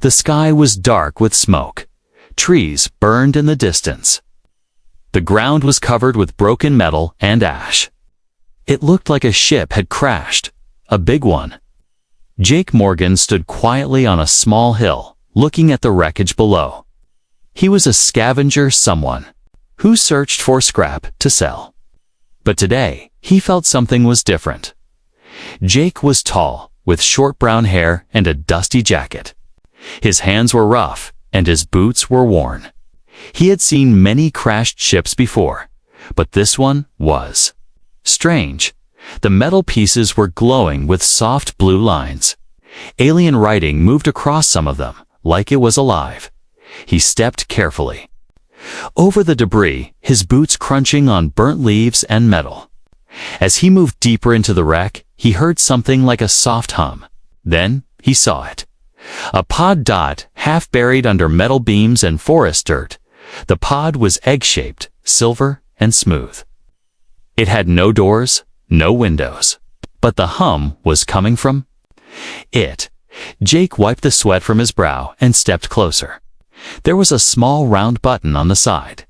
The sky was dark with smoke. Trees burned in the distance. The ground was covered with broken metal and ash. It looked like a ship had crashed, a big one. Jake Morgan stood quietly on a small hill, looking at the wreckage below. He was a scavenger, someone who searched for scrap to sell. But today, he felt something was different. Jake was tall, with short brown hair and a dusty jacket. His hands were rough, and his boots were worn. He had seen many crashed ships before, but this one was strange. The metal pieces were glowing with soft blue lines. Alien writing moved across some of them, like it was alive. He stepped carefully over the debris, his boots crunching on burnt leaves and metal. As he moved deeper into the wreck, he heard something like a soft hum. Then he saw it. A pod dot, half buried under metal beams and forest dirt. The pod was egg-shaped, silver, and smooth. It had no doors, no windows. But the hum was coming from it. Jake wiped the sweat from his brow and stepped closer. There was a small round button on the side.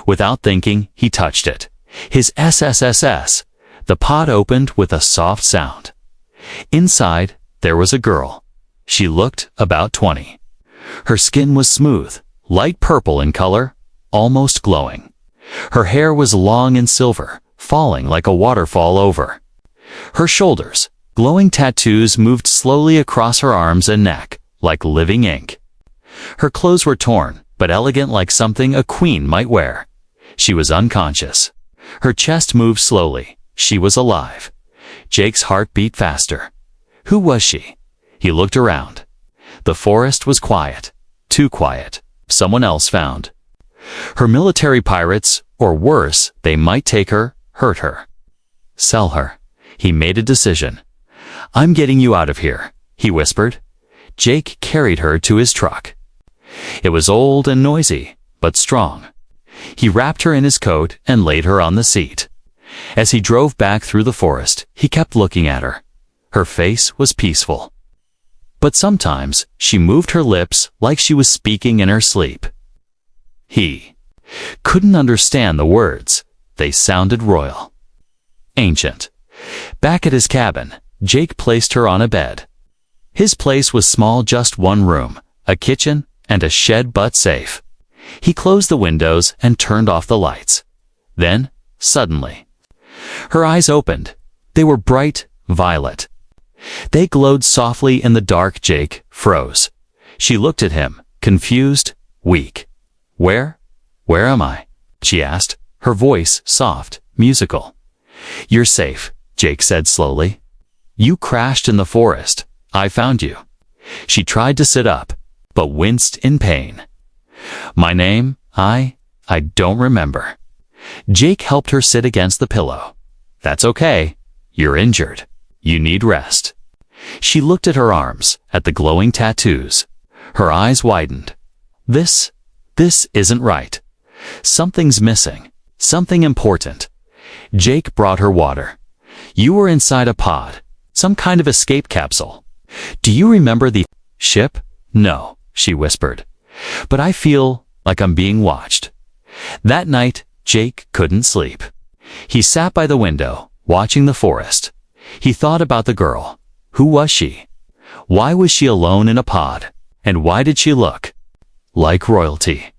Without thinking, he touched it. His SSSS. The pod opened with a soft sound. Inside, there was a girl. She looked about 20. Her skin was smooth, light purple in color, almost glowing. Her hair was long and silver, falling like a waterfall over her shoulders. Glowing tattoos moved slowly across her arms and neck, like living ink. Her clothes were torn, but elegant, like something a queen might wear. She was unconscious. Her chest moved slowly. She was alive. Jake's heart beat faster. Who was she? He looked around. The forest was quiet. Too quiet. Someone else found her. Military pirates, or worse, they might take her, hurt her, sell her. He made a decision. I'm getting you out of here, he whispered. Jake carried her to his truck. It was old and noisy, but strong. He wrapped her in his coat and laid her on the seat. As he drove back through the forest, he kept looking at her. Her face was peaceful. But sometimes she moved her lips like she was speaking in her sleep. He couldn't understand the words. They sounded royal, ancient. Back at his cabin, Jake placed her on a bed. His place was small, just one room, a kitchen, and a shed but safe. He closed the windows and turned off the lights. Then, suddenly, her eyes opened. They were bright violet. They glowed softly in the dark. Jake froze. She looked at him, confused, weak. Where am I? She asked, her voice soft, musical. You're safe, Jake said slowly. You crashed in the forest. I found you. She tried to sit up, but winced in pain. My name? I don't remember. Jake helped her sit against the pillow. That's okay. You're injured. You need rest. She looked at her arms, at the glowing tattoos. Her eyes widened. This isn't right. Something's missing. Something important. Jake brought her water. You were inside a pod. Some kind of escape capsule. Do you remember the ship? No, she whispered. But I feel like I'm being watched. That night, Jake couldn't sleep. He sat by the window, watching the forest. He thought about the girl. Who was she? Why was she alone in a pod? And why did she look like royalty?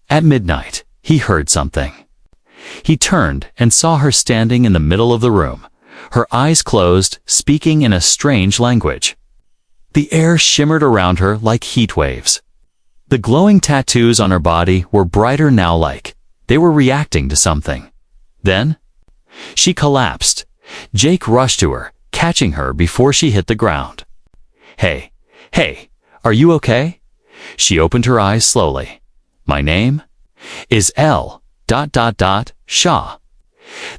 At midnight, he heard something. He turned and saw her standing in the middle of the room, her eyes closed, speaking in a strange language. The air shimmered around her like heat waves. The glowing tattoos on her body were brighter now, like they were reacting to something. Then, she collapsed. Jake rushed to her, catching her before she hit the ground. Hey, are you okay? She opened her eyes slowly. My name is L. Shaw.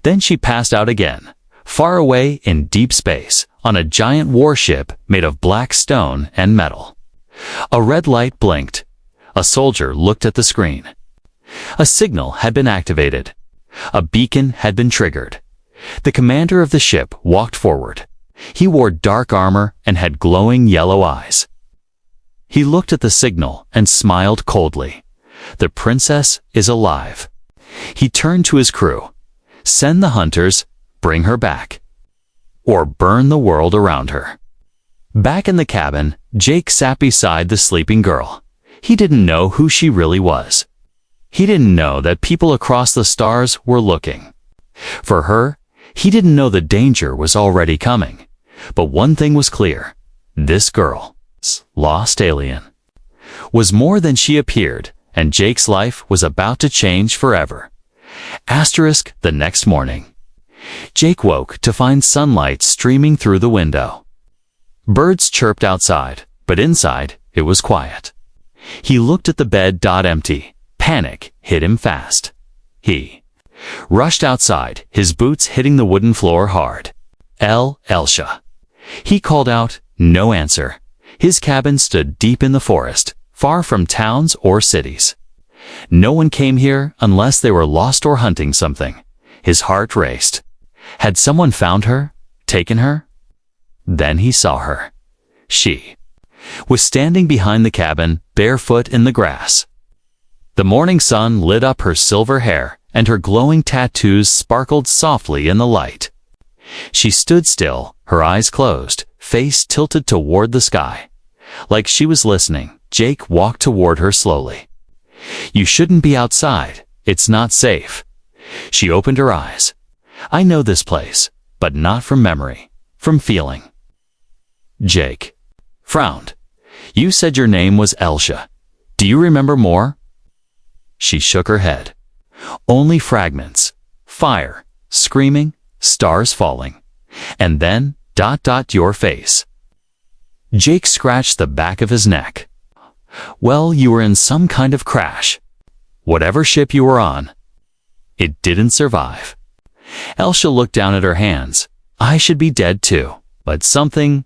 Then she passed out again, far away in deep space, on a giant warship made of black stone and metal. A red light blinked. A soldier looked at the screen. A signal had been activated. A beacon had been triggered. The commander of the ship walked forward. He wore dark armor and had glowing yellow eyes. He looked at the signal and smiled coldly. The princess is alive. He turned to his crew. Send the hunters, bring her back. Or burn the world around her. Back in the cabin, Jake sat beside the sleeping girl. He didn't know who she really was. He didn't know that people across the stars were looking. For her, he didn't know the danger was already coming. But one thing was clear. This girl, lost alien, was more than she appeared, and Jake's life was about to change forever. The next morning. Jake woke to find sunlight streaming through the window. Birds chirped outside, but inside it was quiet. He looked at the bed empty. Panic hit him fast. He rushed outside, his boots hitting the wooden floor hard. Elsha. He called out, no answer. His cabin stood deep in the forest, far from towns or cities. No one came here unless they were lost or hunting something. His heart raced. Had someone found her? Taken her? Then he saw her. She was standing behind the cabin, barefoot in the grass. The morning sun lit up her silver hair, and her glowing tattoos sparkled softly in the light. She stood still, her eyes closed, face tilted toward the sky. Like she was listening, Jake walked toward her slowly. You shouldn't be outside. It's not safe. She opened her eyes. I know this place, but not from memory, from feeling. Jake frowned. You said your name was Elsha. Do you remember more? She shook her head. Only fragments. Fire, screaming, stars falling. And then, your face. Jake scratched the back of his neck. Well, you were in some kind of crash. Whatever ship you were on, it didn't survive. Elsha looked down at her hands. I should be dead too, but something,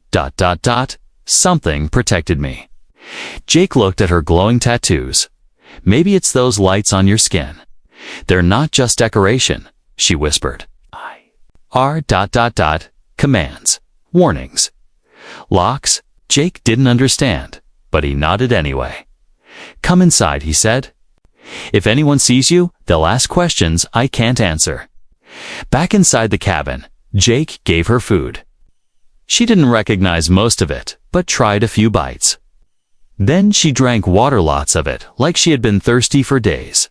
something protected me. Jake looked at her glowing tattoos. Maybe it's those lights on your skin. They're not just decoration, she whispered. R commands, warnings. Locks. Jake didn't understand, but he nodded anyway. Come inside, he said. If anyone sees you, they'll ask questions I can't answer. Back inside the cabin, Jake gave her food. She didn't recognize most of it, but tried a few bites. Then she drank water, lots of it, like she had been thirsty for days.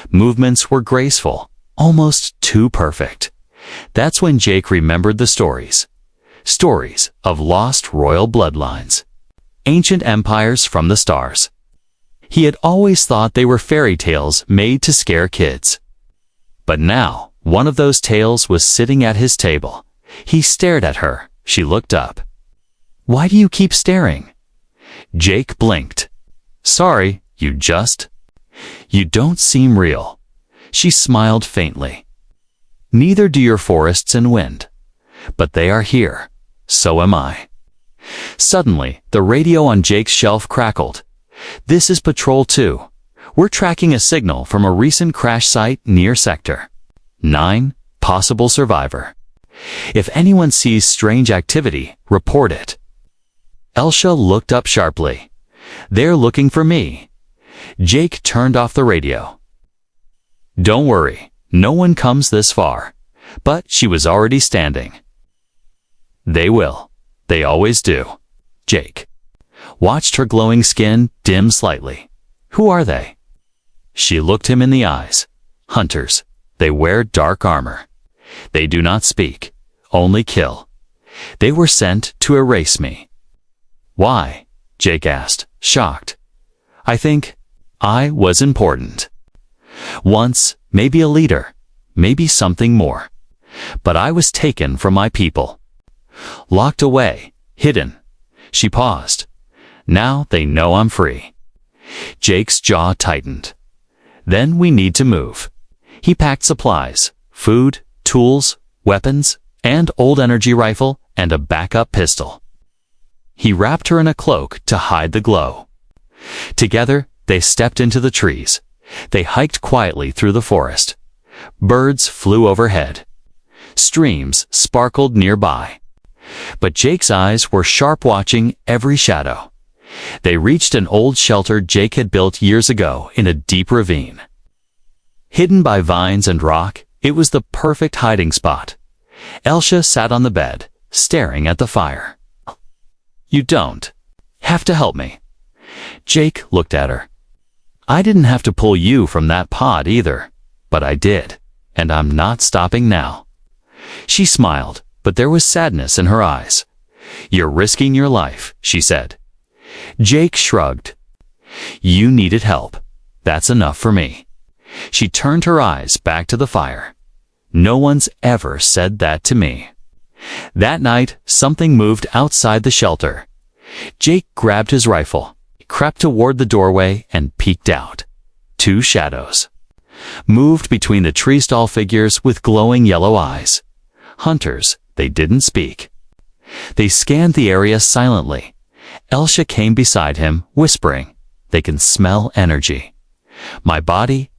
Movements were graceful, almost too perfect. That's when Jake remembered the stories. Stories of lost royal bloodlines. Ancient empires from the stars. He had always thought they were fairy tales made to scare kids. But now, one of those tales was sitting at his table. He stared at her. She looked up. Why do you keep staring? Jake blinked. Sorry, you don't seem real. She smiled faintly. Neither do your forests and wind. But they are here. So am I. Suddenly, the radio on Jake's shelf crackled. This is Patrol 2. We're tracking a signal from a recent crash site near Sector 9, possible survivor. If anyone sees strange activity, report it. Elsha looked up sharply. They're looking for me. Jake turned off the radio. Don't worry, no one comes this far. But she was already standing. They will. They always do. Jake watched her glowing skin dim slightly. Who are they? She looked him in the eyes. Hunters. They wear dark armor. They do not speak, only kill. They were sent to erase me. Why? Jake asked, shocked. I think I was important. Once, maybe a leader, maybe something more. But I was taken from my people. Locked away, hidden. She paused. Now they know I'm free. Jake's jaw tightened. Then we need to move. He packed supplies, food, tools, weapons, and old energy rifle and a backup pistol. He wrapped her in a cloak to hide the glow. Together, they stepped into the trees. They hiked quietly through the forest. Birds flew overhead. Streams sparkled nearby. But Jake's eyes were sharp, watching every shadow. They reached an old shelter Jake had built years ago in a deep ravine. Hidden by vines and rock, it was the perfect hiding spot. Elsa sat on the bed, staring at the fire. "You don't have to help me." Jake looked at her. "I didn't have to pull you from that pod either, but I did, and I'm not stopping now." She smiled, but there was sadness in her eyes. "You're risking your life," she said. Jake shrugged. "You needed help. That's enough for me." She turned her eyes back to the fire. "No one's ever said that to me." That night, something moved outside the shelter. Jake grabbed his rifle, crept toward the doorway, and peeked out. Two shadows moved between the tree stall figures with glowing yellow eyes. Hunters, they didn't speak. They scanned the area silently. Elsa came beside him, whispering, "They can smell energy. My body, ...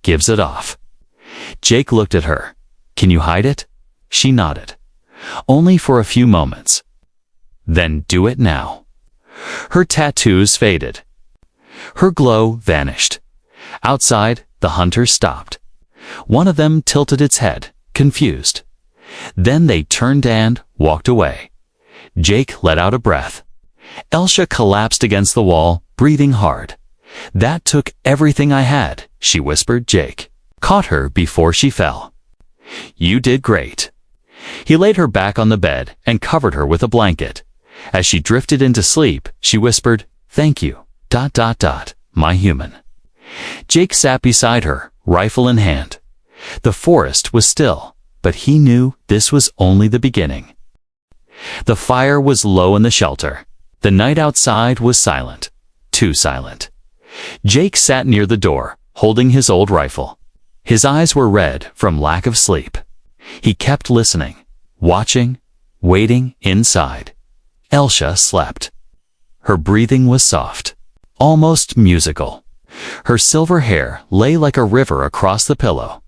gives it off." Jake looked at her. "Can you hide it?" She nodded. "Only for a few moments." "Then do it now." Her tattoos faded. Her glow vanished. Outside, the hunters stopped. One of them tilted its head, confused. Then they turned and walked away. Jake let out a breath. Elsa collapsed against the wall, breathing hard. "That took everything I had," she whispered. Jake caught her before she fell. "You did great." He laid her back on the bed and covered her with a blanket. As she drifted into sleep, she whispered, "Thank you, ... my human." Jake sat beside her, rifle in hand. The forest was still, but he knew this was only the beginning. The fire was low in the shelter. The night outside was silent, too silent. Jake sat near the door, holding his old rifle. His eyes were red from lack of sleep. He kept listening, watching, waiting inside. Elsa slept. Her breathing was soft, almost musical. Her silver hair lay like a river across the pillow.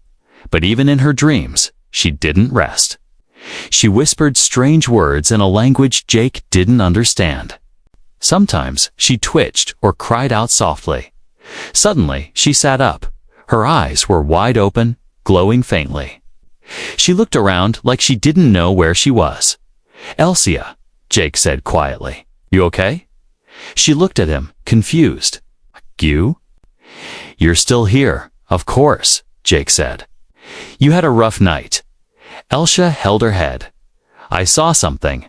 But even in her dreams, she didn't rest. She whispered strange words in a language Jake didn't understand. Sometimes she twitched or cried out softly. Suddenly, she sat up. Her eyes were wide open, glowing faintly. She looked around like she didn't know where she was. "Elsia," Jake said quietly. "You okay?" She looked at him, confused. "You? You're still here, of course," Jake said. "You had a rough night." Elsa held her head. "I saw something, ...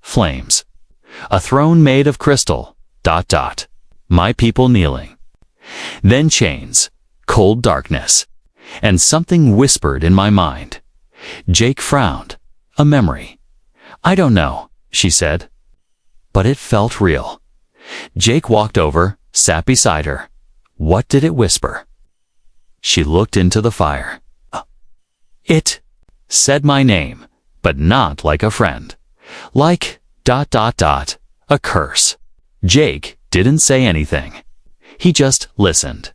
flames. A throne made of crystal, ... my people kneeling. Then chains, cold darkness, and something whispered in my mind." Jake frowned. "A memory." "I don't know," she said. But it felt real. Jake walked over, sat beside her. What did it whisper? She looked into the fire. It said my name, but not like a friend. Like ... a curse. Jake didn't say anything. He just listened.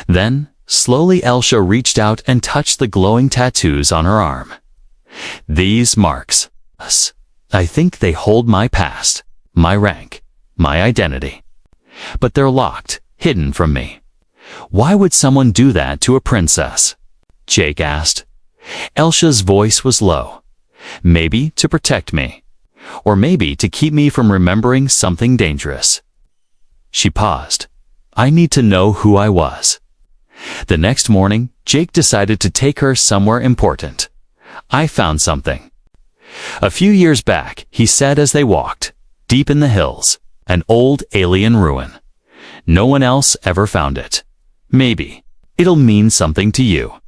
Then, slowly Elsa reached out and touched the glowing tattoos on her arm. "These marks. I think they hold my past, my rank, my identity. But they're locked, hidden from me." "Why would someone do that to a princess?" Jake asked. Elsa's voice was low. "Maybe to protect me. Or maybe to keep me from remembering something dangerous." She paused. "I need to know who I was." The next morning, Jake decided to take her somewhere important. "I found something." A few years back, he said as they walked, deep in the hills, an old alien ruin. No one else ever found it. Maybe it'll mean something to you.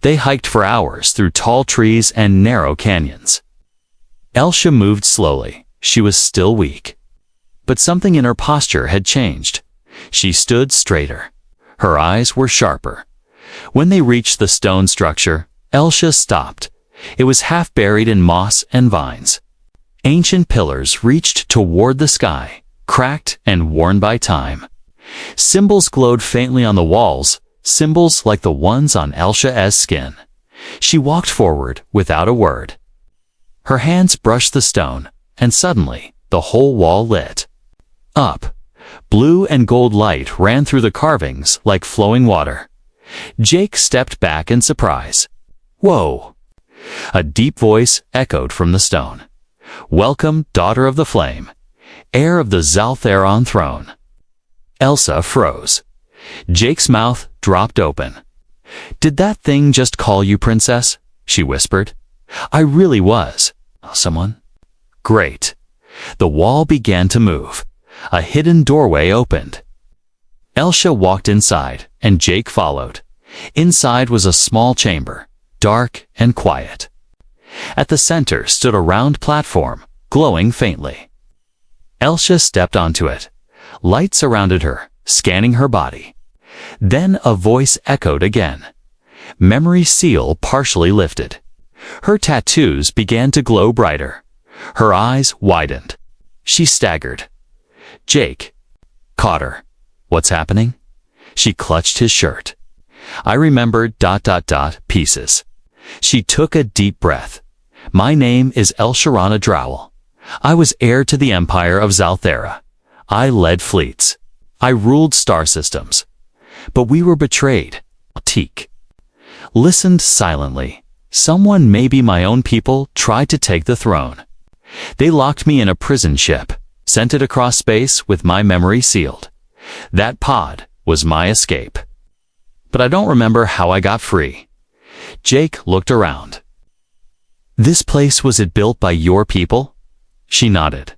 They hiked for hours through tall trees and narrow canyons. Elsa moved slowly. She was still weak. But something in her posture had changed. She stood straighter. Her eyes were sharper. When they reached the stone structure, Elsa stopped. It was half buried in moss and vines. Ancient pillars reached toward the sky, cracked and worn by time. Symbols glowed faintly on the walls, symbols like the ones on Elsa's skin. She walked forward without a word. Her hands brushed the stone, and suddenly, the whole wall lit up. Blue and gold light ran through the carvings like flowing water. Jake stepped back in surprise. Whoa! A deep voice echoed from the stone. Welcome, daughter of the flame, heir of the Zaltheron throne. Elsa froze. Jake's mouth dropped open. Did that thing just call you princess? She whispered. I really was. Someone? Great. The wall began to move. A hidden doorway opened. Elsa walked inside, and Jake followed. Inside was a small chamber, dark and quiet. At the center stood a round platform, glowing faintly. Elsa stepped onto it. Light surrounded her, scanning her body. Then a voice echoed again. Memory seal partially lifted. Her tattoos began to glow brighter. Her eyes widened. She staggered. Jake caught her. What's happening? She clutched his shirt. I remembered ... pieces. She took a deep breath. My name is El-Sharana Drowell. I was heir to the empire of Zalthera. I led fleets. I ruled star systems. But we were betrayed. Teak listened silently. Someone, maybe my own people, tried to take the throne. They locked me in a prison ship, sent it across space with my memory sealed. That pod was my escape. But I don't remember how I got free. Jake looked around. This place, was it built by your people? She nodded.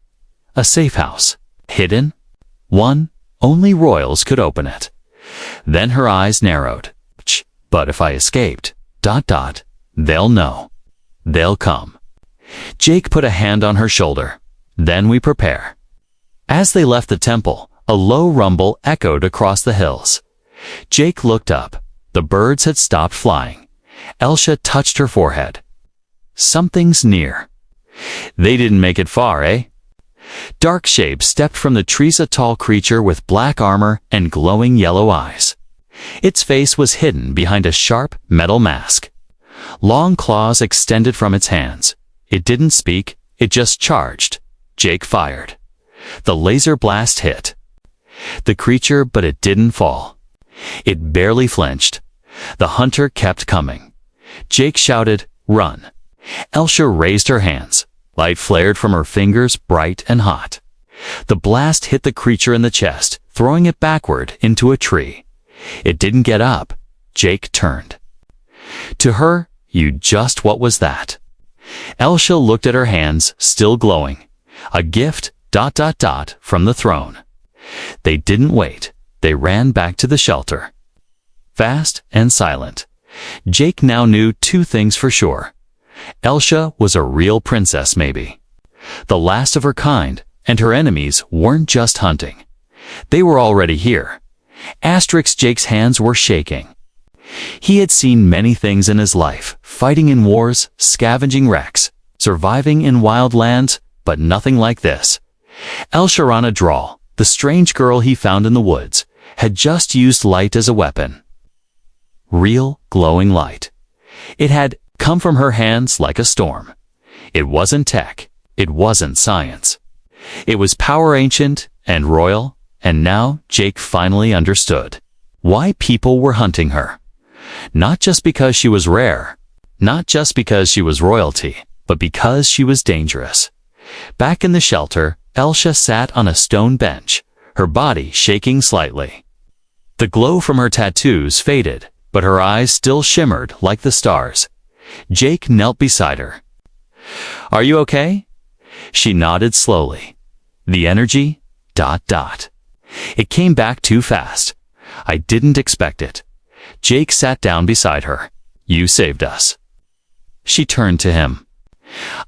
A safe house. Hidden? Only royals could open it. Then her eyes narrowed. But if I escaped, ... they'll know. They'll come. Jake put a hand on her shoulder. Then we prepare. As they left the temple, a low rumble echoed across the hills. Jake looked up. The birds had stopped flying. Elsa touched her forehead. Something's near. They didn't make it far, eh? Dark shape stepped from the trees, a tall creature with black armor and glowing yellow eyes. Its face was hidden behind a sharp metal mask. Long claws extended from its hands. It didn't speak, it just charged. Jake fired. The laser blast hit the creature, but it didn't fall. It barely flinched. The hunter kept coming. Jake shouted, "Run!" Elsa raised her hands. Light flared from her fingers, bright and hot. The blast hit the creature in the chest, throwing it backward into a tree. It didn't get up. Jake turned. To her, what was that? Elsa looked at her hands, still glowing. A gift, ... from the throne. They didn't wait. They ran back to the shelter. Fast and silent. Jake now knew two things for sure. Elsa was a real princess, maybe. The last of her kind, and her enemies weren't just hunting. They were already here. Jake's hands were shaking. He had seen many things in his life, fighting in wars, scavenging wrecks, surviving in wild lands, but nothing like this. El-Sharana Drowell, the strange girl he found in the woods, had just used light as a weapon. Real, glowing light. It had come from her hands like a storm. It wasn't tech. It wasn't science. It was power, ancient and royal, and now Jake finally understood why people were hunting her. Not just because she was rare, not just because she was royalty, but because she was dangerous. Back in the shelter, Elsa sat on a stone bench, her body shaking slightly. The glow from her tattoos faded, but her eyes still shimmered like the stars. Jake knelt beside her. "Are you okay?" She nodded slowly. The energy, ... It came back too fast. I didn't expect it. Jake sat down beside her. "You saved us." She turned to him.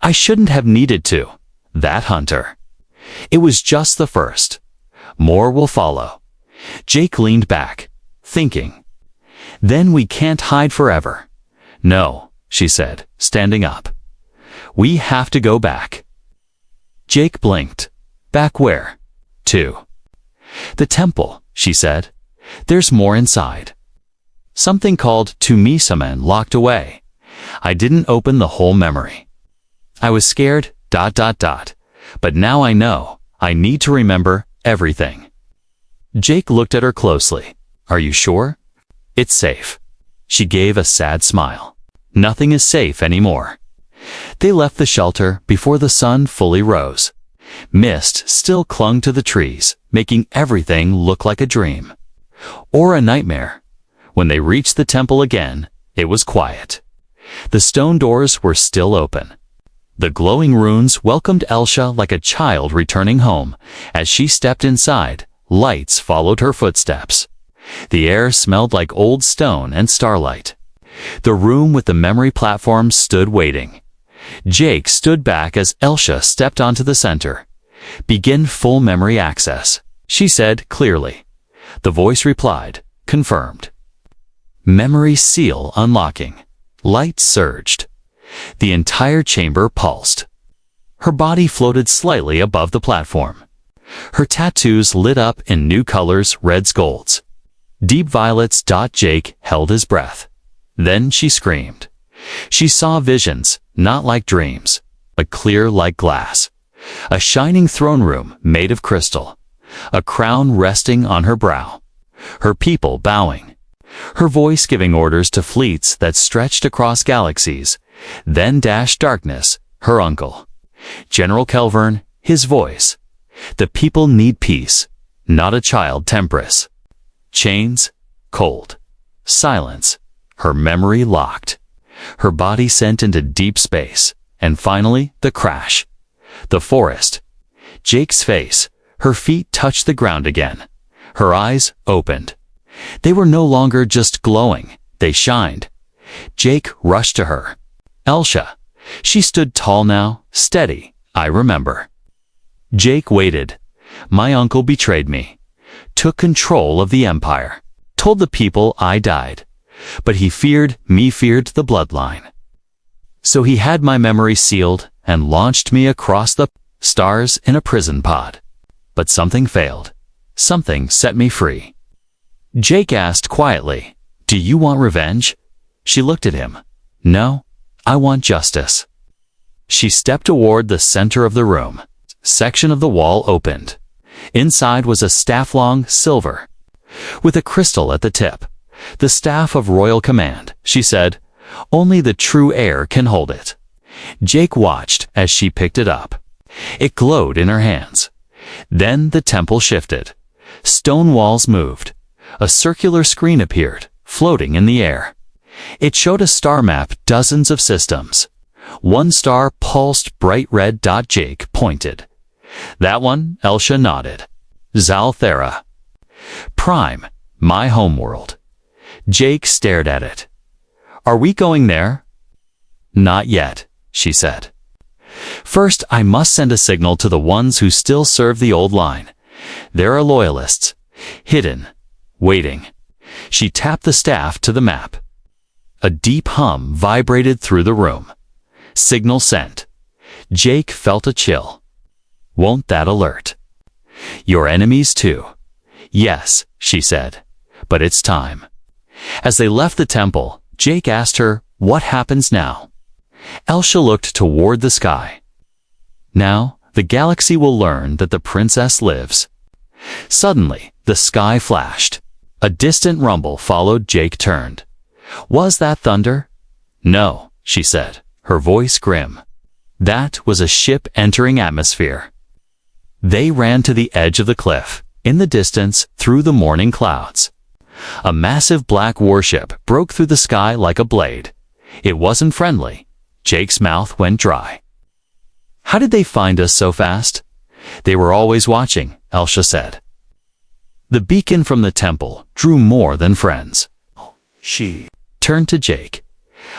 "I shouldn't have needed to. That hunter. It was just the first. More will follow." Jake leaned back, thinking. "Then we can't hide forever." "No," she said, standing up. "We have to go back." Jake blinked. "Back where?" "To the temple," she said. "There's more inside. Something called Tumisamen locked away. I didn't open the whole memory. I was scared, ... But now I know. I need to remember everything. Jake looked at her closely. Are you sure? It's safe. She gave a sad smile. Nothing is safe anymore. They left the shelter before the sun fully rose. Mist still clung to the trees, making everything look like a dream. Or a nightmare. When they reached the temple again, it was quiet. The stone doors were still open. The glowing runes welcomed Elsha like a child returning home. As she stepped inside, lights followed her footsteps. The air smelled like old stone and starlight. The room with the memory platform stood waiting. Jake stood back as Elsha stepped onto the center. Begin full memory access, she said clearly. The voice replied, confirmed. Memory seal unlocking. Light surged. The entire chamber pulsed. Her body floated slightly above the platform. Her tattoos lit up in new colors, reds, golds. Deep violets. Jake held his breath. Then she screamed. She saw visions, not like dreams, but clear like glass. A shining throne room made of crystal. A crown resting on her brow. Her people bowing. Her voice giving orders to fleets that stretched across galaxies. Then darkness, her uncle. General Kelvern, his voice. The people need peace, not a child temperance. Chains, cold. Silence. Her memory locked. Her body sent into deep space. And finally, the crash. The forest. Jake's face. Her feet touched the ground again. Her eyes opened. They were no longer just glowing. They shined. Jake rushed to her. Elsha. She stood tall now, steady. I remember. Jake waited. My uncle betrayed me. Took control of the empire. Told the people I died. But he feared the bloodline. So he had my memory sealed and launched me across the stars in a prison pod. But something failed. Something set me free. Jake asked quietly, do you want revenge? She looked at him. No, I want justice. She stepped toward the center of the room. Section of the wall opened. Inside was a staff-long silver, with a crystal at the tip. The staff of royal command, she said. Only the true heir can hold it. Jake watched as she picked it up. It glowed in her hands. Then the temple shifted. Stone walls moved. A circular screen appeared, floating in the air. It showed a star map, dozens of systems. One star pulsed bright red. Jake pointed. That one, Elsha nodded. Zalthera. Prime, my homeworld. Jake stared at it. Are we going there? Not yet, she said. First, I must send a signal to the ones who still serve the old line. There are loyalists, hidden, waiting. She tapped the staff to the map. A deep hum vibrated through the room. Signal sent. Jake felt a chill. Won't that alert? Your enemies too. Yes, she said. But it's time. As they left the temple, Jake asked her, what happens now? Elsha looked toward the sky. Now, the galaxy will learn that the princess lives. Suddenly, the sky flashed. A distant rumble followed. Jake turned. Was that thunder? No, she said, her voice grim. That was a ship entering atmosphere. They ran to the edge of the cliff, in the distance, through the morning clouds. A massive black warship broke through the sky like a blade. It wasn't friendly. Jake's mouth went dry. How did they find us so fast? They were always watching, Elsha said. The beacon from the temple drew more than friends. She turned to Jake.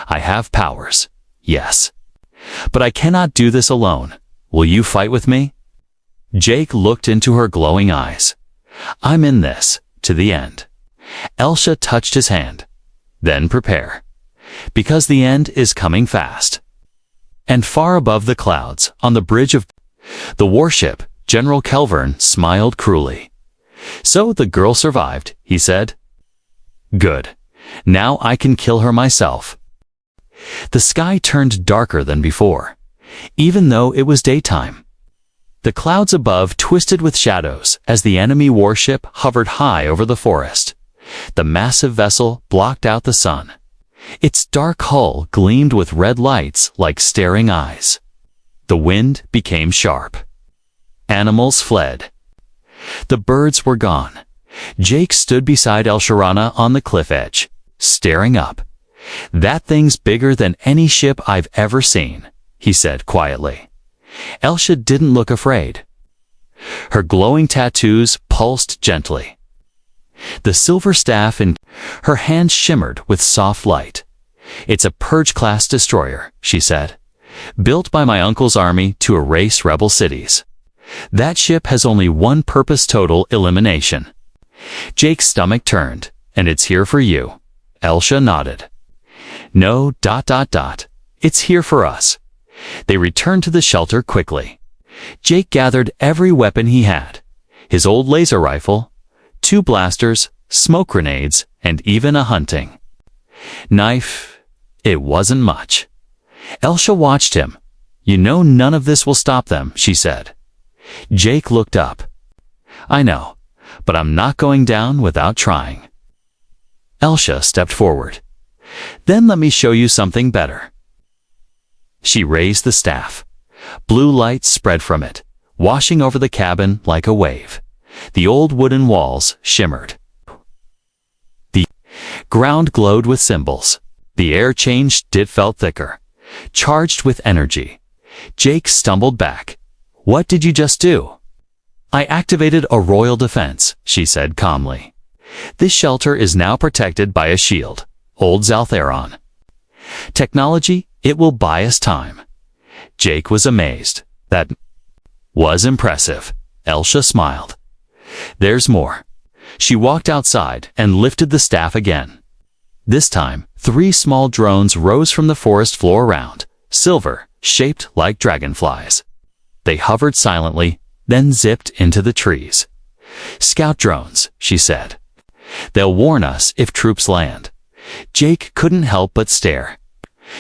I have powers, yes. But I cannot do this alone. Will you fight with me? Jake looked into her glowing eyes. I'm in this, to the end. Elsha touched his hand. Then prepare. Because the end is coming fast. And far above the clouds, on the bridge of the warship, General Kelvern smiled cruelly. So the girl survived, he said. Good. Now I can kill her myself. The sky turned darker than before, even though it was daytime. The clouds above twisted with shadows as the enemy warship hovered high over the forest. The massive vessel blocked out the sun. Its dark hull gleamed with red lights like staring eyes. The wind became sharp. Animals fled. The birds were gone. Jake stood beside El Sharana on the cliff edge, staring up. "That thing's bigger than any ship I've ever seen," he said quietly. Elsha didn't look afraid. Her glowing tattoos pulsed gently. The silver staff in her hand shimmered with soft light. "It's a Purge-class destroyer," she said, "built by my uncle's army to erase rebel cities. That ship has only one purpose: total elimination." Jake's stomach turned. "And it's here for you." Elsha nodded. "No, ... It's here for us." They returned to the shelter quickly. Jake gathered every weapon he had. His old laser rifle, 2 blasters, smoke grenades, and even a hunting knife. It wasn't much. Elsha watched him. "You know none of this will stop them," she said. Jake looked up. "I know, but I'm not going down without trying." Elsha stepped forward. "Then let me show you something better." She raised the staff. Blue light spread from it, washing over the cabin like a wave. The old wooden walls shimmered. The ground glowed with symbols. The air changed. It felt thicker, charged with energy. Jake stumbled back. "What did you just do?" "I activated a royal defense," she said calmly. "This shelter is now protected by a shield, old Zaltheron. Technology, it will buy us time." Jake was amazed. "That was impressive." Elsha smiled. "There's more." She walked outside and lifted the staff again. This time, 3 small drones rose from the forest floor around, silver, shaped like dragonflies. They hovered silently, then zipped into the trees. "Scout drones," she said. "They'll warn us if troops land." Jake couldn't help but stare.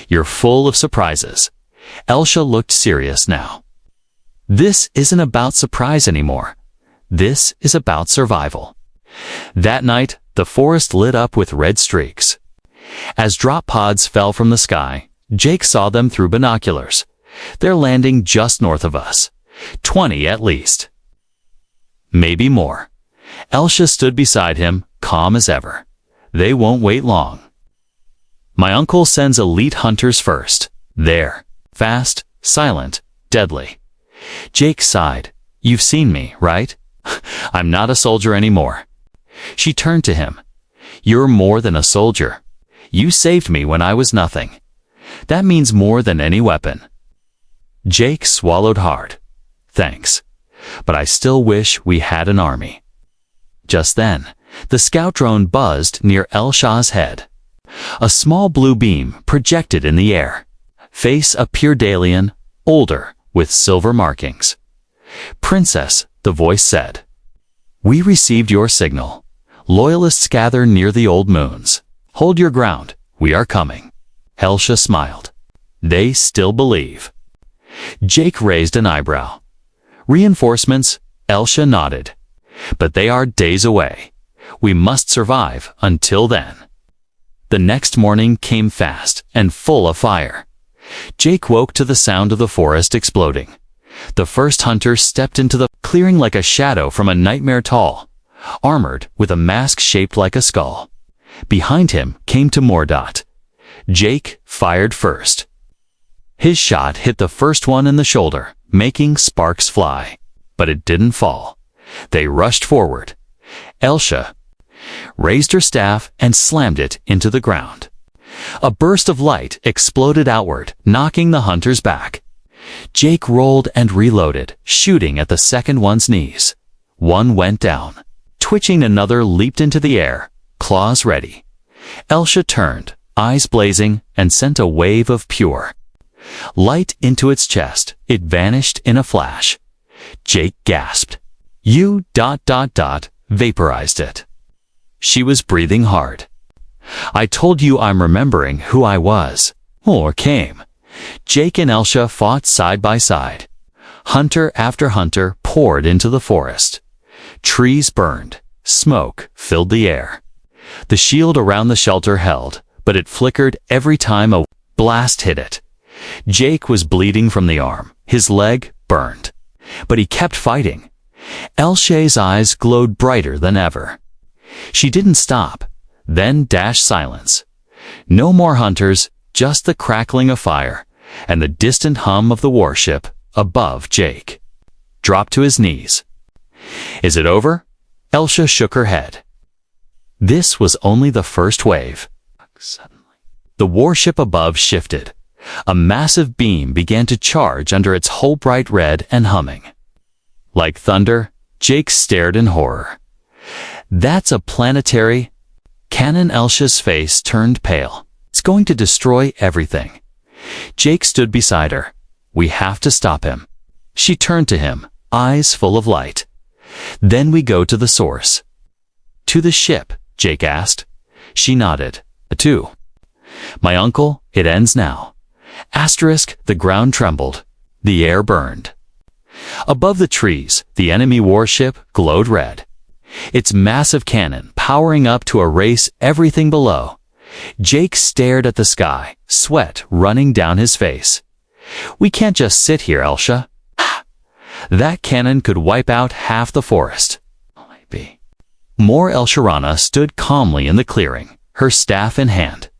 "You're full of surprises." Elsha looked serious now. "This isn't about surprise anymore. This is about survival." That night, the forest lit up with red streaks. As drop pods fell from the sky, Jake saw them through binoculars. "They're landing just north of us. 20 at least. Maybe more." Elsha stood beside him, calm as ever. "They won't wait long. My uncle sends elite hunters first. They're fast, silent, deadly." Jake sighed. "You've seen me, right? I'm not a soldier anymore." She turned to him. "You're more than a soldier. You saved me when I was nothing. That means more than any weapon." Jake swallowed hard. "Thanks. But I still wish we had an army." Just then, the scout drone buzzed near Elsha's head. A small blue beam projected in the air. Face a Pyrdalian, older, with silver markings. "Princess," the voice said. "We received your signal. Loyalists gather near the old moons. Hold your ground, we are coming." Elsha smiled. "They still believe." Jake raised an eyebrow. "Reinforcements?" Elsha nodded. "But they are days away. We must survive until then." The next morning came fast and full of fire. Jake woke to the sound of the forest exploding. The first hunter stepped into the clearing like a shadow from a nightmare tall, armored with a mask shaped like a skull. Behind him came to Mordot. Jake fired first. His shot hit the first one in the shoulder, making sparks fly. But it didn't fall. They rushed forward. Elsha raised her staff and slammed it into the ground. A burst of light exploded outward, knocking the hunters back. Jake rolled and reloaded, shooting at the second one's knees. One went down. Twitching, another leaped into the air, claws ready. Elsha turned, eyes blazing, and sent a wave of pure light into its chest. It vanished in a flash. Jake gasped. "You ... vaporized it." She was breathing hard. "I told you I'm remembering who I was, or came." Jake and Elsha fought side by side. Hunter after hunter poured into the forest. Trees burned. Smoke filled the air. The shield around the shelter held, but it flickered every time a blast hit it. Jake was bleeding from the arm. His leg burned. But he kept fighting. Elshay's eyes glowed brighter than ever. She didn't stop, then dashed silence. No more hunters, just the crackling of fire, and the distant hum of the warship above Jake. Dropped to his knees. Is it over? Elsha shook her head. This was only the first wave. Suddenly, the warship above shifted. A massive beam began to charge under its hull bright red and humming. Like thunder, Jake stared in horror. That's a planetary cannon. Elsha's face turned pale. It's going to destroy everything. Jake stood beside her. We have to stop him. She turned to him, eyes full of light. Then we go to the source. To the ship, Jake asked. She nodded. To my uncle, it ends now. Asterisk, the ground trembled. The air burned. Above the trees, the enemy warship glowed red. Its massive cannon powering up to erase everything below. Jake stared at the sky, sweat running down his face. We can't just sit here, Elsha. That cannon could wipe out half the forest. Maybe. More Elsharana stood calmly in the clearing, her staff in hand.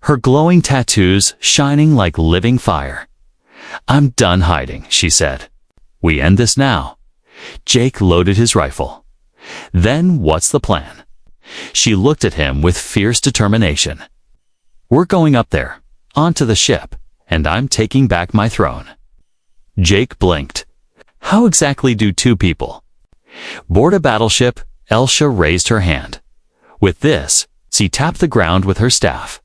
Her glowing tattoos shining like living fire. I'm done hiding, she said. We end this now. Jake loaded his rifle. Then what's the plan? She looked at him with fierce determination. We're going up there, onto the ship, and I'm taking back my throne. Jake blinked. How exactly do two people board a battleship? Elsha raised her hand. With this, she tapped the ground with her staff.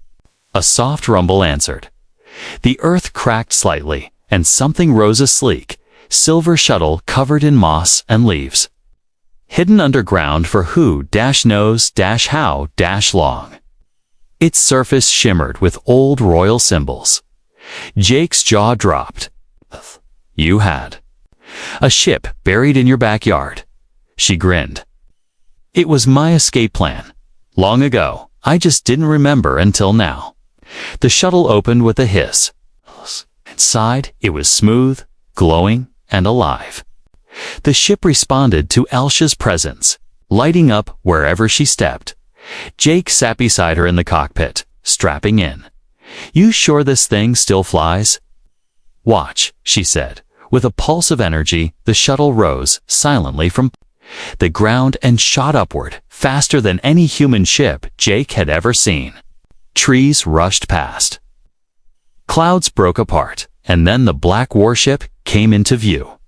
A soft rumble answered. The earth cracked slightly, and something rose a sleek, silver shuttle covered in moss and leaves. Hidden underground for who-knows-how-long. Its surface shimmered with old royal symbols. Jake's jaw dropped. You had a ship buried in your backyard. She grinned. It was my escape plan. Long ago, I just didn't remember until now. The shuttle opened with a hiss. Inside, it was smooth, glowing, and alive. The ship responded to Elsha's presence, lighting up wherever she stepped. Jake sat beside her in the cockpit, strapping in. You sure this thing still flies? Watch, she said. With a pulse of energy, the shuttle rose silently from the ground and shot upward, faster than any human ship Jake had ever seen. Trees rushed past. Clouds broke apart, and then the black warship came into view.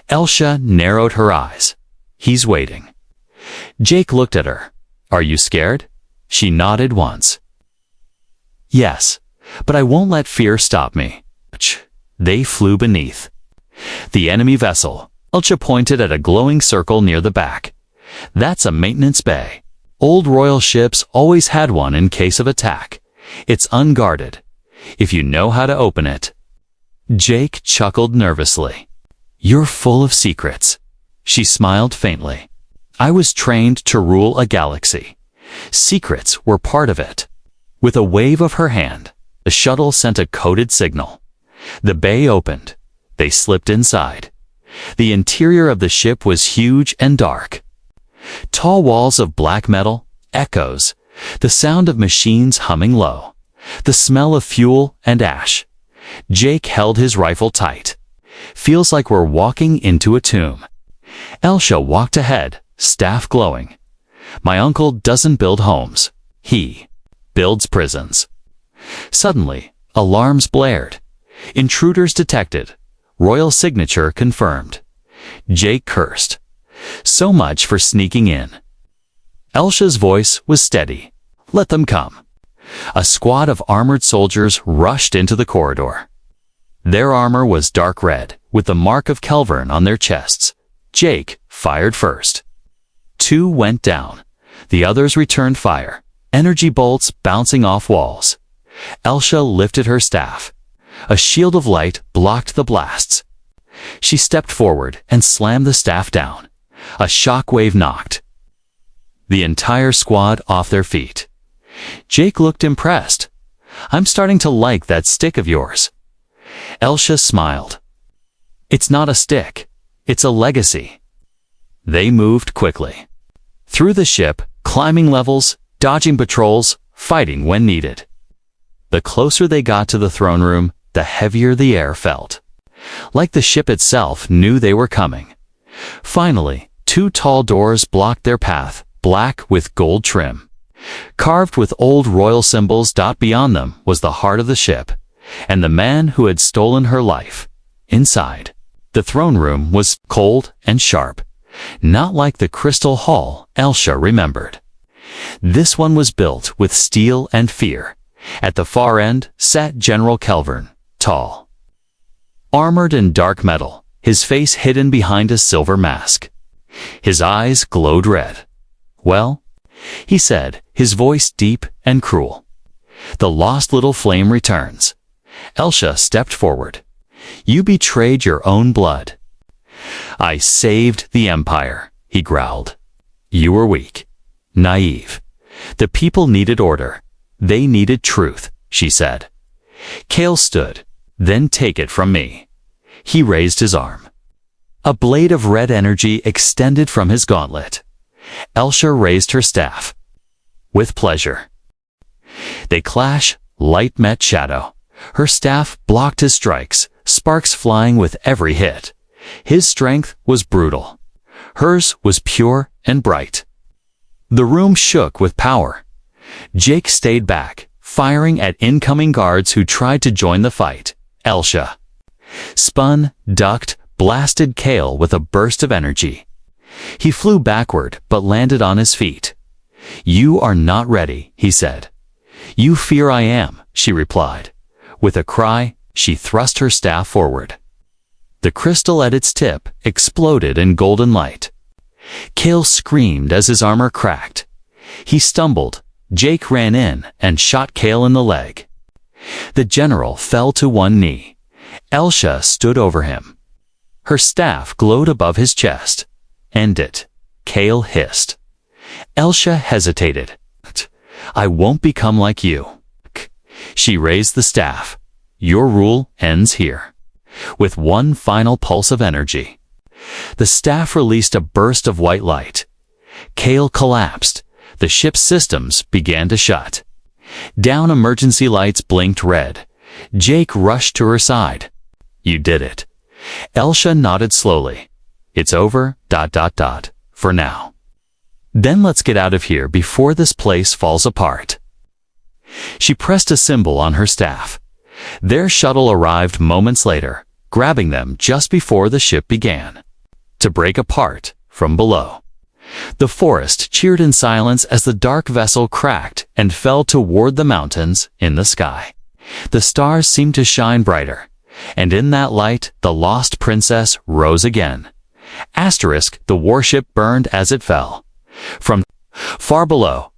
Elsha narrowed her eyes. He's waiting. Jake looked at her. Are you scared? She nodded once. Yes, but I won't let fear stop me. They flew beneath the enemy vessel. Elsha pointed at a glowing circle near the back. That's a maintenance bay. Old royal ships always had one in case of attack. It's unguarded, if you know how to open it. Jake chuckled nervously. You're full of secrets. She smiled faintly. I was trained to rule a galaxy. Secrets were part of it. With a wave of her hand, the shuttle sent a coded signal. The bay opened. They slipped inside. The interior of the ship was huge and dark. Tall walls of black metal, echoes, the sound of machines humming low, the smell of fuel and ash. Jake held his rifle tight. Feels like we're walking into a tomb. Elsha walked ahead, staff glowing. My uncle doesn't build homes. He builds prisons. Suddenly, alarms blared. Intruders detected. Royal signature confirmed. Jake cursed. So much for sneaking in. Elsha's voice was steady. Let them come. A squad of armored soldiers rushed into the corridor. Their armor was dark red, with the mark of Kelvern on their chests. Jake fired first. 2 went down. The others returned fire, energy bolts bouncing off walls. Elsha lifted her staff. A shield of light blocked the blasts. She stepped forward and slammed the staff down. A shockwave knocked the entire squad off their feet. Jake looked impressed. "I'm starting to like that stick of yours." Elsha smiled. "It's not a stick. It's a legacy." They moved quickly through the ship, climbing levels, dodging patrols, fighting when needed. The closer they got to the throne room, the heavier the air felt. Like the ship itself knew they were coming. Finally, two tall doors blocked their path, black with gold trim. Carved with old royal symbols, beyond them was the heart of the ship, and the man who had stolen her life. Inside, the throne room was cold and sharp, not like the crystal hall Elsha remembered. This one was built with steel and fear. At the far end sat General Kelvern, tall, armored in dark metal, his face hidden behind a silver mask. His eyes glowed red. "Well," he said, his voice deep and cruel. "The lost little flame returns." Elsha stepped forward. "You betrayed your own blood." "I saved the Empire," he growled. "You were weak, naive. The people needed order. They needed truth," she said. Kale stood. "Then take it from me." He raised his arm. A blade of red energy extended from his gauntlet. Elsha raised her staff. "With pleasure." They clash, light met shadow. Her staff blocked his strikes, sparks flying with every hit. His strength was brutal. Hers was pure and bright. The room shook with power. Jake stayed back, firing at incoming guards who tried to join the fight. Elsha spun, ducked, blasted Kale with a burst of energy. He flew backward but landed on his feet. "You are not ready," he said. "You fear I am," she replied. With a cry, she thrust her staff forward. The crystal at its tip exploded in golden light. Kale screamed as his armor cracked. He stumbled. Jake ran in and shot Kale in the leg. The general fell to one knee. Elsha stood over him. Her staff glowed above his chest. "End it," Kale hissed. Elsha hesitated. "I won't become like you." She raised the staff. "Your rule ends here." With one final pulse of energy, the staff released a burst of white light. Kale collapsed. The ship's systems began to shut down. Emergency lights blinked red. Jake rushed to her side. "You did it." Elsha nodded slowly. "It's over, for now. Then let's get out of here before this place falls apart." She pressed a symbol on her staff. Their shuttle arrived moments later, grabbing them just before the ship began to break apart from below. The forest cheered in silence as the dark vessel cracked and fell toward the mountains in the sky. The stars seemed to shine brighter, and in that light the lost princess rose again. The warship burned as it fell. From far below,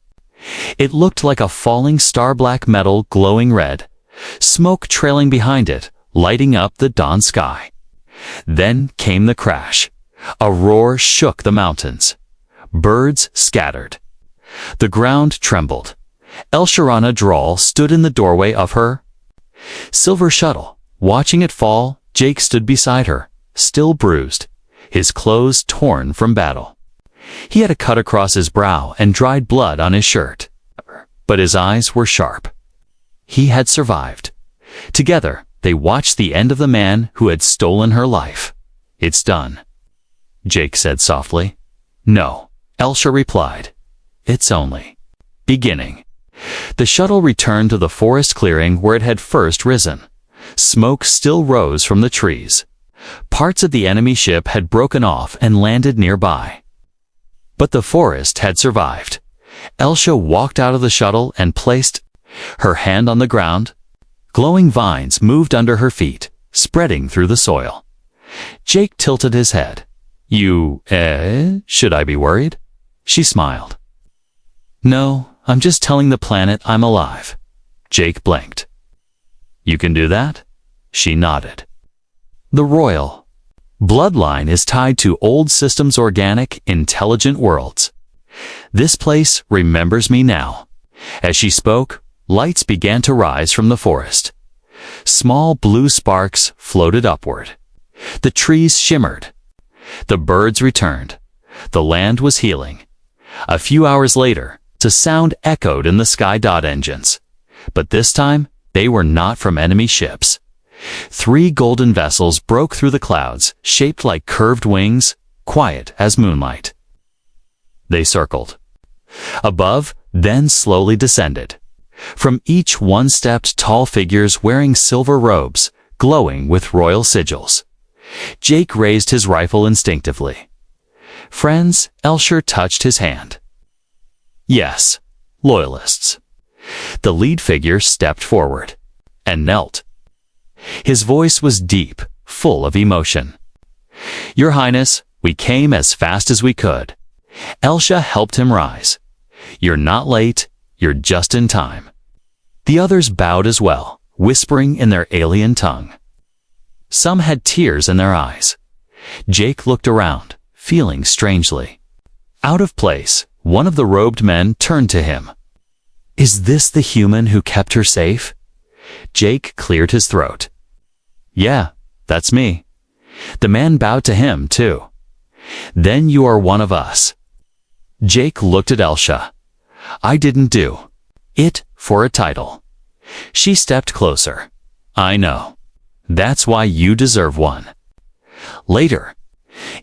it looked like a falling star, black metal glowing red, smoke trailing behind it, lighting up the dawn sky. Then came the crash. A roar shook the mountains. Birds scattered. The ground trembled. Elsharana Drawl stood in the doorway of her silver shuttle. Watching it fall, Jake stood beside her, still bruised, his clothes torn from battle. He had a cut across his brow and dried blood on his shirt, but his eyes were sharp. He had survived. Together, they watched the end of the man who had stolen her life. "It's done," Jake said softly. "No," Elsha replied. "It's only beginning." The shuttle returned to the forest clearing where it had first risen. Smoke still rose from the trees. Parts of the enemy ship had broken off and landed nearby. But the forest had survived. Elsha walked out of the shuttle and placed her hand on the ground. Glowing vines moved under her feet, spreading through the soil. Jake tilted his head. Should I be worried?" She smiled. "No, I'm just telling the planet I'm alive." Jake blinked. "You can do that?" She nodded. The royal Bloodline is tied to old systems, organic, intelligent worlds. This place remembers me now. As she spoke, lights began to rise from the forest. Small blue sparks floated upward. The trees shimmered. The birds returned. The land was healing. A few hours later, the sound echoed in the sky. Engines. But this time, they were not from enemy ships. 3 golden vessels broke through the clouds, shaped like curved wings, quiet as moonlight. They circled. Above, then slowly descended. From each one stepped tall figures wearing silver robes, glowing with royal sigils. Jake raised his rifle instinctively. Friends, Elsher touched his hand. Yes, loyalists. The lead figure stepped forward and knelt. His voice was deep, full of emotion. Your Highness, we came as fast as we could. Elsha helped him rise. You're not late, you're just in time. The others bowed as well, whispering in their alien tongue. Some had tears in their eyes. Jake looked around, feeling strangely out of place. One of the robed men turned to him. Is this the human who kept her safe? Jake cleared his throat. Yeah, that's me. The man bowed to him, too. Then you are one of us. Jake looked at Elsha. I didn't do it for a title. She stepped closer. I know. That's why you deserve one. Later,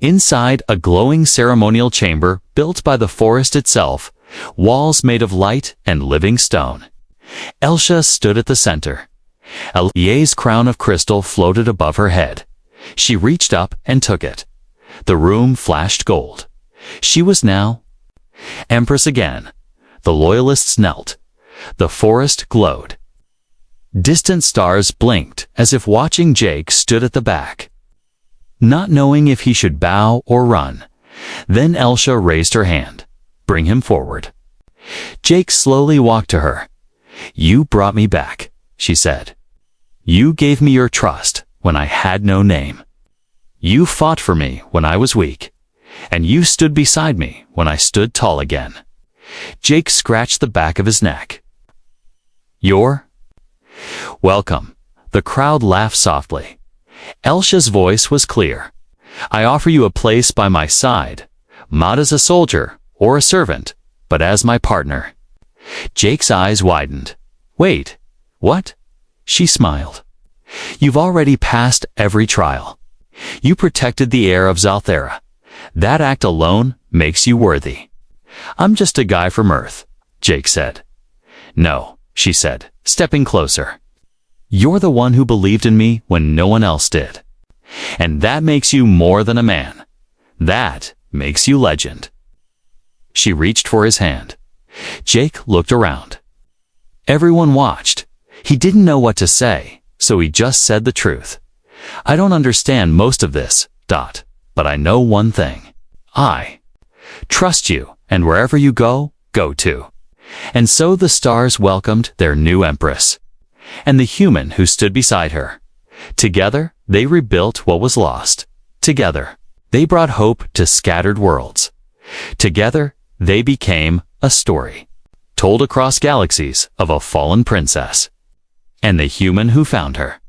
inside a glowing ceremonial chamber built by the forest itself, walls made of light and living stone. Elsha stood at the center. Elia's crown of crystal floated above her head. She reached up and took it. The room flashed gold. She was now Empress again. The loyalists knelt. The forest glowed. Distant stars blinked as if watching. Jake stood at the back, not knowing if he should bow or run. Then Elsha raised her hand. Bring him forward. Jake slowly walked to her. You brought me back, she said. You gave me your trust when I had no name. You fought for me when I was weak, and you stood beside me when I stood tall again. Jake scratched the back of his neck. You're welcome. The crowd laughed softly. Elsha's voice was clear. I offer you a place by my side, not as a soldier or a servant, but as my partner. Jake's eyes widened. Wait, what? She smiled. You've already passed every trial. You protected the heir of Zalthera. That act alone makes you worthy. I'm just a guy from Earth, Jake said. No, she said, stepping closer. You're the one who believed in me when no one else did. And that makes you more than a man. That makes you legend. She reached for his hand. Jake looked around. Everyone watched. He didn't know what to say, so he just said the truth. I don't understand most of this, but I know one thing. I trust you, and wherever you go, go to. And so the stars welcomed their new empress, and the human who stood beside her. Together, they rebuilt what was lost. Together, they brought hope to scattered worlds. Together, they became a story, told across galaxies of a fallen princess, and the human who found her.